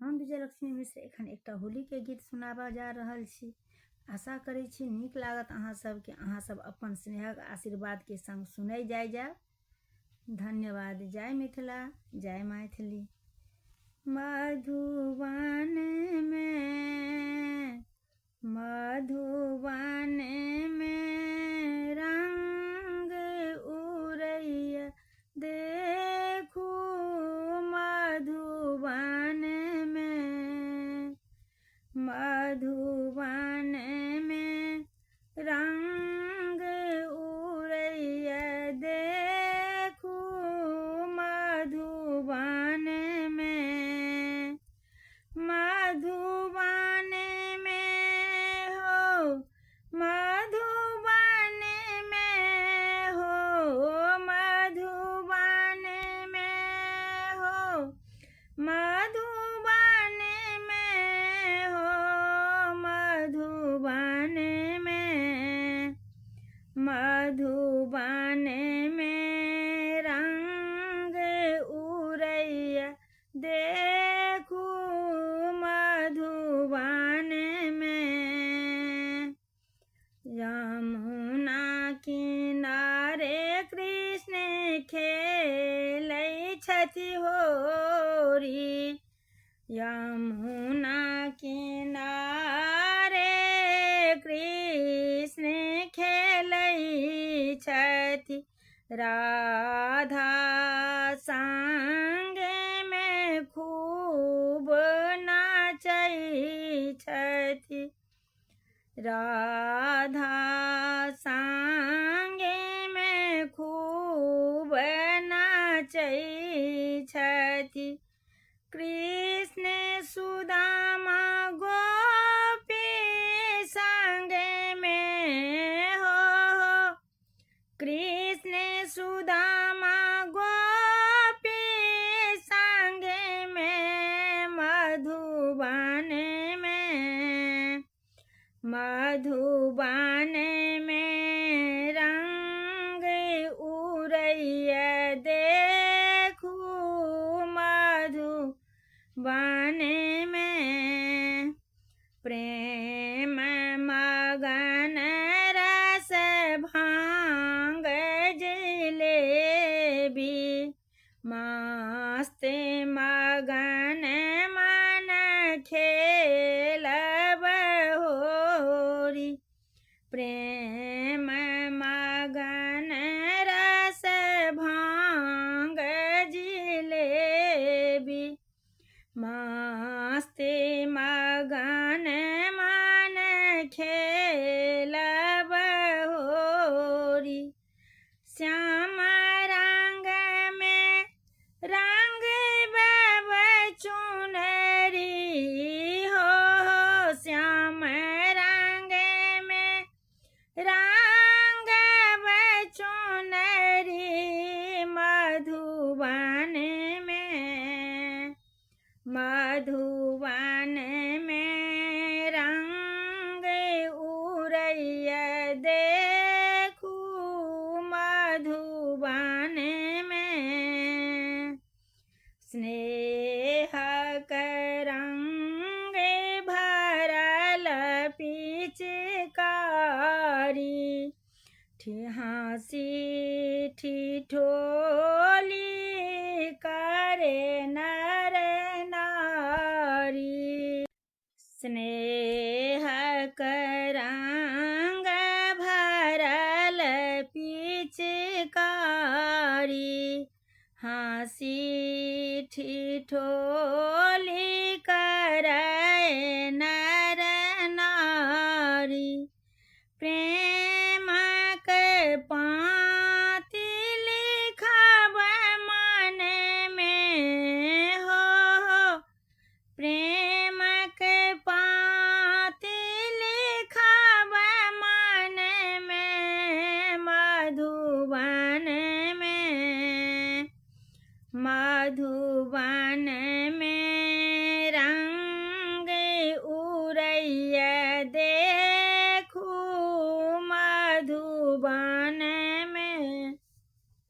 हम विजयलक्ष्मी मिश्र एखन एकटा होली के गीत सुनाबा जा रहल छी। आशा करै छी नीक लागत अहाँ सबके। अहाँ सब अपन स्नेहक आशीर्वाद के संग सुनै जाय। धन्यवाद। जय मिथिला, जय मैथिली। मधुबन में रंग उड़ैया देखू, मधुबन में रंग उड़ैया देखू, मधुबन में हो, मधुबन में हो, मधुबन में हो, मधुबन में हो, मधुबन में रंग उड़ैया देखू, मधुबन में यमुना किनारे कृष्ण खेलै छथि होरी। यमुना किनारे कृष्ण खेलै छथि, राधा संग में खूब नाचै छथि। राधा संग में खूब नाचै छथि। कृष्ण सुदामा गोपी संग में हो, कृष्ण सुदामा गोपी संग में मधुबन में रंग उड़ैया देखू, मधुबन में प्रेम मगन रस भांग जिलेबी, मस्त मगन मन खेलब होरी। प्रेम मगन रस भांग जिलेबी, मस्त मगन मन खेलब होरी। श्याम रंग में रंग बब चुनरी हो, श्याम रंग में रंग चुनरी, मधुबन में रंग उड़ैया देखू, मधुबन में स्नेहक रंग भरल पिचकारी, हँसी ठिठोली करे नर नारी। स्नेहक रंग भरल पिचकारी, हँसी ठिठोली करे नर नारी। प्रेमक पाँति लिखब मन में हो, प्रेमक पाँति लिखब मन में, मधुबन